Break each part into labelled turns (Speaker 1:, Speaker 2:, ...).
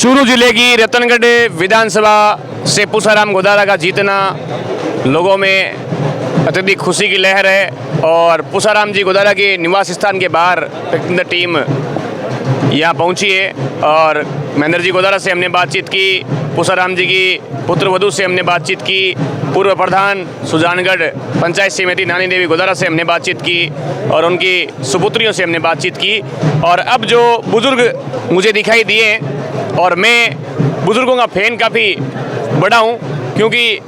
Speaker 1: चूरू जिले की रतनगढ़ विधानसभा से पूसाराम गोदारा का जीतना लोगों में अत्यधिक खुशी की लहर है और पूसाराम जी गोदारा के निवास स्थान के बाहर व्यक्तिगत टीम यहाँ पहुँची है और महेंद्र जी गोदारा से हमने बातचीत की, पूसाराम जी की पुत्रवधू से हमने बातचीत की, पूर्व प्रधान सुजानगढ़ पंचायत समिति नानी देवी गोदारा से हमने बातचीत की और उनकी सुपुत्रियों से हमने बातचीत की। और अब जो बुजुर्ग मुझे दिखाई दिए और मैं बुजुर्गों का फैन काफ़ी बड़ा हूँ क्योंकि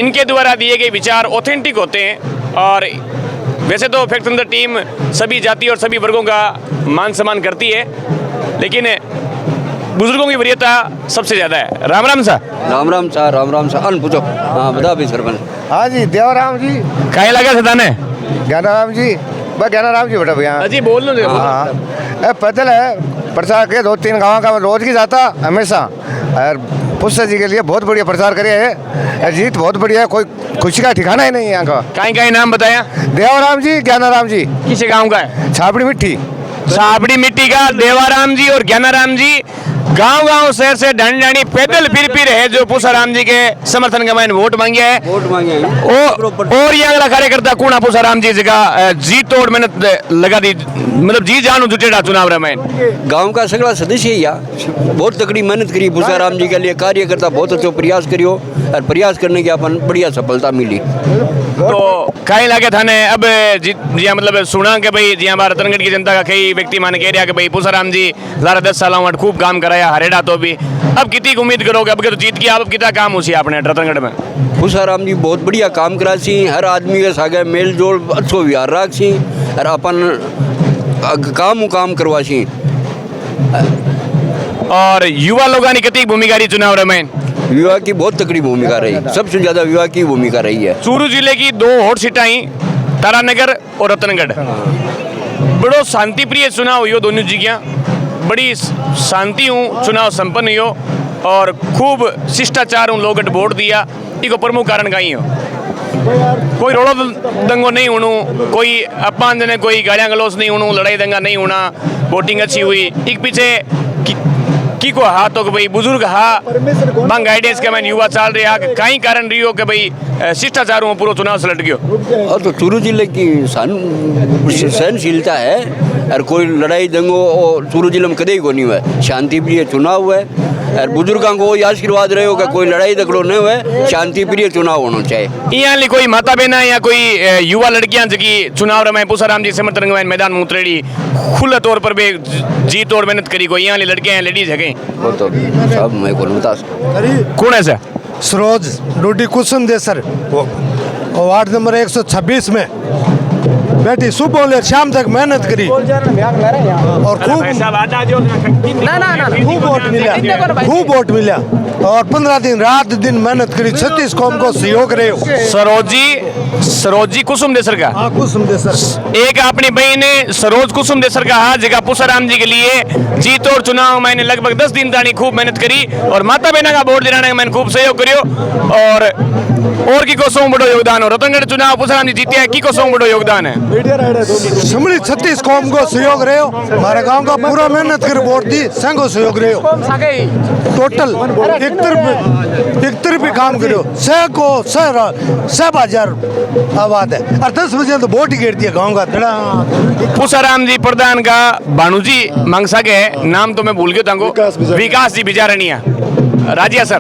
Speaker 1: इनके द्वारा दिए गए विचार ऑथेंटिक होते हैं। और वैसे तो फैक्ट अंदर टीम सभी जाति और सभी वर्गों का मान सम्मान करती है, लेकिन बुजुर्गों की वरीयता सबसे ज़्यादा है। राम राम सा।
Speaker 2: राम राम सा, राम राम सा। अन पूछो। हाँ बता भी सरपंच।
Speaker 3: हाँ जी, देवराम जी।
Speaker 1: कहीं लगा था ताने?
Speaker 3: ज्ञानाराम जी, बस ज्ञानाराम जी बेटा भैया।
Speaker 1: अजी बोल लो।
Speaker 3: हाँ, पैदल है प्रचार के 2-3 गाँव का रोज की जाता हमेशा। और पुष्य जी के लिए बहुत बढ़िया प्रचार करे है, जीत बहुत बढ़िया है, कोई खुशी का ठिकाना ही नहीं है यहाँ का।
Speaker 1: कहीं नाम बताया?
Speaker 3: देवराम जी, ज्ञानाराम जी।
Speaker 1: किस गांव का है?
Speaker 3: छापड़ी मिट्टी।
Speaker 1: छापड़ी मिट्टी का देवाराम जी और ज्ञानाराम जी गांव-गांव शहर से ढाणी पैदल फिर है जो पूसाराम जी के समर्थन का मैंने वोट मांगे है। और ये अगला कार्यकर्ता कौन पूसाराम जी जगह जी तोड़ मेहनत लगा दी, मतलब जी जानू जुटेड़ा चुनाव रे में
Speaker 2: गांव का सगला सदस्य ही बहुत तकड़ी मेहनत करी पूसाराम जी के लिए। कार्यकर्ता बहुत अच्छा प्रयास करियो और प्रयास करने की अपन बढ़िया सफलता मिली।
Speaker 1: तो कहीं लगे थाने अब जी मतलब सुना कि भाई जी हमारे रतनगढ़ की जनता का कई व्यक्ति माने कह रहा कि भाई पूसाराम जी 10 सालों में खूब काम कराया हरेड़ा तो भी अब कितनी उम्मीद करोगे? अब तो जीत किया, अब कितना काम हुई आपने रतनगढ़ में?
Speaker 2: पूसाराम जी बहुत बढ़िया काम करा सी, हर आदमी के सागे मेल जोल अच्छो व्यवहार राख सी और अपन काम करवा सी।
Speaker 1: और युवा लोगों ने कितनी भूमिका रही चुनाव में?
Speaker 2: विवाह की बहुत तकड़ी भूमिका रही, सबसे ज्यादा विवाह की भूमिका रही है।
Speaker 1: चूरू जिले की 2 हॉट सीटाई तारानगर और रतनगढ़, बड़ो शांति प्रिय चुनाव हुई दोनों जगह, बड़ी शांति हूँ चुनाव संपन्न हुई और खूब शिष्टाचार हूँ लोग वोट दिया। इसको प्रमुख कारण का ही हो, कोई रोड़ो दंगो नहीं होनू, कोई अपमान जने कोई गालियाँ गलौज नहीं होनू, लड़ाई दंगा नहीं होना, वोटिंग अच्छी हुई। एक पीछे की को हा तो भाई बुजुर्ग हा बंग गाइडेंस के मैं युवा चाल रहे हा कहीं कारण रही हो कि भाई शिष्टाचार में पूरा चुनाव से लट गयो।
Speaker 2: और तो चूरू जिले की सहनशीलता है और कोई लड़ाई दंगो और चूरू जिले में कदे को नहीं हुआ, शांति प्रिय चुनाव हुआ और बुजुर्गों को आशीर्वाद रहे हो कि कोई लड़ाई दगड़ो नहीं हुआ, शांति प्रिय चुनाव होना चाहिए।
Speaker 1: यहाँ कोई माता बहना या कोई युवा लड़कियां जी चुनाव में पूसाराम जी समर्थन में मैदान में उतरेड़ी खुले तौर पर भी जी तोड़ मेहनत करी, कोई यहाँ लड़कियां लेडीज है
Speaker 2: वो तो सब मैं को बता
Speaker 1: कौन है सर?
Speaker 3: सरोज डूडी कुसुम देसर, वार्ड नंबर 126 में बेटी सुबह ले शाम तक मेहनत करी और खूब खूब वोट मिला और 15 दिन रात दिन मेहनत करी, 36 कौम को सहयोग रहे।
Speaker 1: सरोज जी कुसुम देसर का?
Speaker 3: हाँ, कुसुम देसर।
Speaker 1: एक अपनी बहन सरोज कुसुम देसर का हाथ जगह पूसाराम जी के लिए जीत और चुनाव मैंने लगभग 10 दिन तानी खूब मेहनत करी और माता बहना का वोट दिलाने का मैंने खूब सहयोग करियो और की को सौ बड़ो योगदान हो। रतनगढ़ चुनाव पूसाराम जी जीते हैं, की को सौ बड़ो योगदान है?
Speaker 3: 36 कौम को सहयोग रहे हो, हमारे गांव का पूरा मेहनत कर वोट दी, संघो सहयोग रहे हो, टोटल एक तरफ काम करो, 100,000 आबाद है और 10 बजे तो वोट ही गिर दिया गाँव का।
Speaker 1: पूसाराम जी प्रधान का भानु जी मांग सके नाम तो मैं भूल गया था, विकास जी बिचारनिया राजिया सर।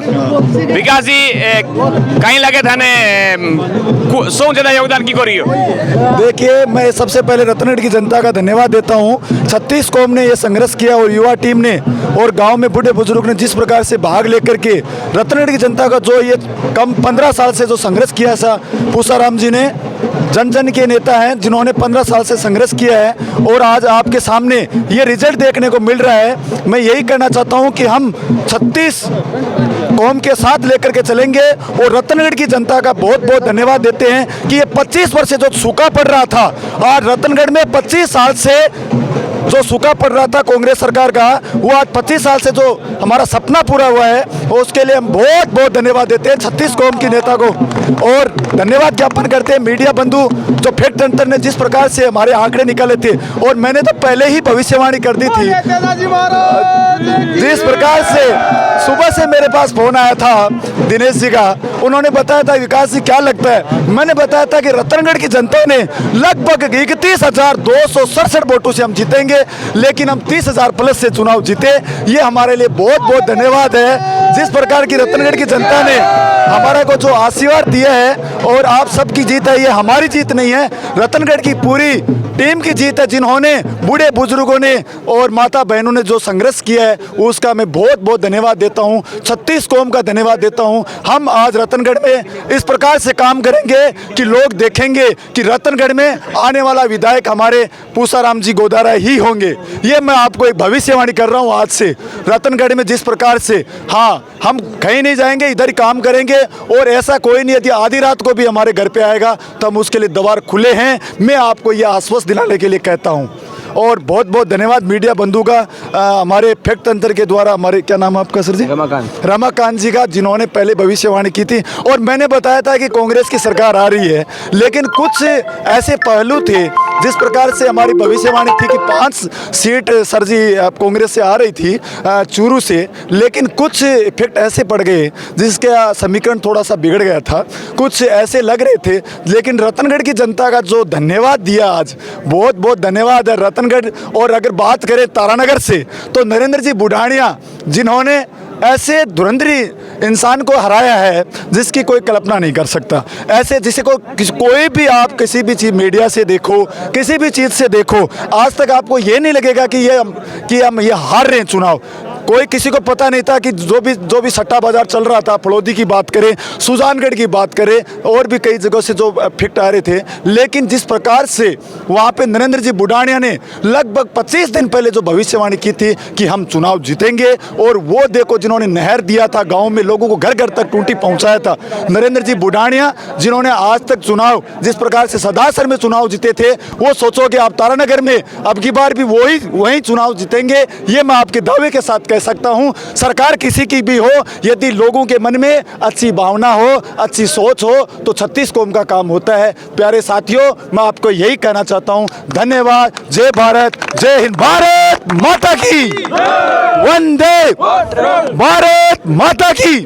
Speaker 1: विकास जी कहीं लगे था ने सौ ज्यादा योगदान की रही हो?
Speaker 4: देखिए, मैं सबसे पहले रतनगढ़ की जनता का धन्यवाद देता हूं। 36 कौम ने ये संघर्ष किया और युवा टीम ने और गांव में बूढ़े बुजुर्ग ने जिस प्रकार से भाग लेकर के रतनगढ़ की जनता का जो ये कम 15 साल से जो संघर्ष किया था, पूसाराम जी ने जन जन के नेता हैं जिन्होंने 15 साल से संघर्ष किया है और आज आपके सामने ये रिजल्ट देखने को मिल रहा है। मैं यही कहना चाहता हूं कि हम 36 कौम के साथ लेकर के चलेंगे और रतनगढ़ की जनता का बहुत बहुत धन्यवाद देते हैं कि ये 25 वर्ष से जो सूखा पड़ रहा था, आज रतनगढ़ में 25 साल से जो सूखा पड़ रहा था कांग्रेस सरकार का, वो आज 25 साल से जो हमारा सपना पूरा हुआ है उसके लिए हम बहुत बहुत धन्यवाद देते हैं 36 कौम की नेता को और धन्यवाद ज्ञापन करते हैं मीडिया बंधु जो फैक्ट तंत्र ने जिस प्रकार से हमारे आंकड़े निकाले थे और मैंने तो पहले ही भविष्यवाणी कर दी थी जिस प्रकार से सुबह से मेरे पास फोन आया था दिनेश जी का, उन्होंने बताया था विकास जी क्या लगता है, मैंने बताया था कि रतनगढ़ की जनता ने लगभग 31,267 वोटों से हम जीतेंगे, लेकिन हम 30,000 प्लस से चुनाव जीते। ये हमारे लिए बहुत बहुत धन्यवाद है। जिस प्रकार की रतनगढ़ की जनता ने हमारा को जो आशीर्वाद दिया है, और आप सबकी जीत है, ये हमारी जीत नहीं है, रतनगढ़ की पूरी टीम की जीत है, जिन्होंने बूढ़े बुजुर्गों ने और माता बहनों ने जो संघर्ष किया है उसका मैं बहुत बहुत धन्यवाद देता हूं। 36 कौम का धन्यवाद देता हूं। हम आज रतनगढ़ में इस प्रकार से काम करेंगे कि लोग देखेंगे कि रतनगढ़ में आने वाला विधायक हमारे पूसाराम जी गोदारा ही होंगे। ये मैं आपको एक भविष्यवाणी कर रहा हूं आज से। रतनगढ़ में जिस प्रकार से, हाँ, हम कहीं नहीं जाएंगे, इधर ही काम करेंगे, और ऐसा कोई नहीं यदि आधी रात को भी हमारे घर पे आएगा तो हम उसके लिए द्वार खुले हैं। मैं आपको यह आश्वस्त दिलाने के लिए कहता हूं। और बहुत बहुत धन्यवाद मीडिया बंधु का, हमारे फैक्ट तंत्र के द्वारा, हमारे क्या नाम है आपका सर जी? रमाकांत जी का, जिन्होंने पहले भविष्यवाणी की थी। और मैंने बताया था कि कांग्रेस की सरकार आ रही है, लेकिन कुछ ऐसे पहलू थे जिस प्रकार से हमारी भविष्यवाणी थी कि 5 सीट सर जी कांग्रेस से आ रही थी चूरू से, लेकिन कुछ इफेक्ट ऐसे पड़ गए जिसका समीकरण थोड़ा सा बिगड़ गया था, कुछ ऐसे लग रहे थे। लेकिन रतनगढ़ की जनता का जो धन्यवाद दिया आज, बहुत बहुत धन्यवाद है रतनगढ़। और अगर बात करें तारानगर से, तो नरेंद्र जी बुढ़ानिया, जिन्होंने ऐसे धुरंधरी इंसान को हराया है जिसकी कोई कल्पना नहीं कर सकता। ऐसे जिसे कोई भी आप किसी भी चीज़ मीडिया से देखो, किसी भी चीज़ से देखो, आज तक आपको ये नहीं लगेगा कि हम ये हार रहे हैं चुनाव। कोई किसी को पता नहीं था कि जो भी सट्टा बाजार चल रहा था, फड़ौदी की बात करें, सुजानगढ़ की बात करें, और भी कई जगहों से जो इफेक्ट आ रहे थे। लेकिन जिस प्रकार से वहाँ पे नरेंद्र जी बुढ़ानिया ने लगभग 25 दिन पहले जो भविष्यवाणी की थी कि हम चुनाव जीतेंगे, और वो देखो जिन्होंने नहर दिया था, गाँव में लोगों को घर घर तक टूटी पहुँचाया था, नरेंद्र जी बुढ़ानिया, जिन्होंने आज तक चुनाव जिस प्रकार से सदासर में चुनाव जीते थे, वो सोचो कि आप तारानगर में अब की बार भी वही चुनाव जीतेंगे। ये मैं आपके दावे के साथ कह सकता हूं। सरकार किसी की भी हो, यदि लोगों के मन में अच्छी भावना हो, अच्छी सोच हो, तो 36 कौम का काम होता है। प्यारे साथियों, मैं आपको यही कहना चाहता हूं। धन्यवाद। जय भारत, जय हिंद। भारत माता की वंदे भारत माता की।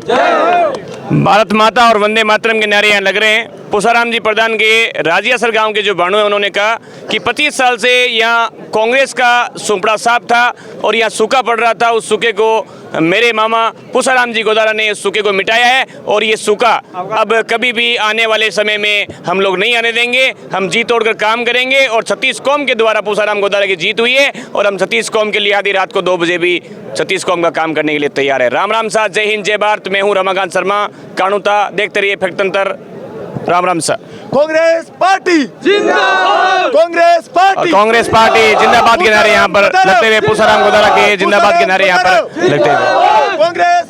Speaker 1: भारत माता और वंदे मातरम के नारे यहाँ लग रहे हैं। पूसाराम जी प्रधान के राजियासर गांव के जो बाणु हैं, उन्होंने कहा कि 25 साल से यहाँ कांग्रेस का सुपड़ा साफ था और यहाँ सूखा पड़ रहा था। उस सूखे को मेरे मामा पूसाराम जी गोदारा ने उस सूखे को मिटाया है, और ये सूखा अब कभी भी आने वाले समय में हम लोग नहीं आने देंगे। हम जी तोड़कर काम करेंगे, और 36 कौम के द्वारा पूसाराम गोदारा की जीत हुई है, और हम 36 कौम के लिए आधी रात को 2 बजे भी 36 कौम का काम करने के लिए तैयार है। राम राम साहब, जय हिंद, जय भारत। मैं हूँ रमाकांत शर्मा, कानूता। देखते रहिए फैक्ट तंत्र। राम राम सर।
Speaker 4: कांग्रेस पार्टी जिंदाबाद, कांग्रेस पार्टी
Speaker 1: जिंदाबाद के नारे यहाँ पर लगते हुए, पूसाराम गोदारा के जिंदाबाद के नारे यहाँ पर लगते हुए।
Speaker 4: कांग्रेस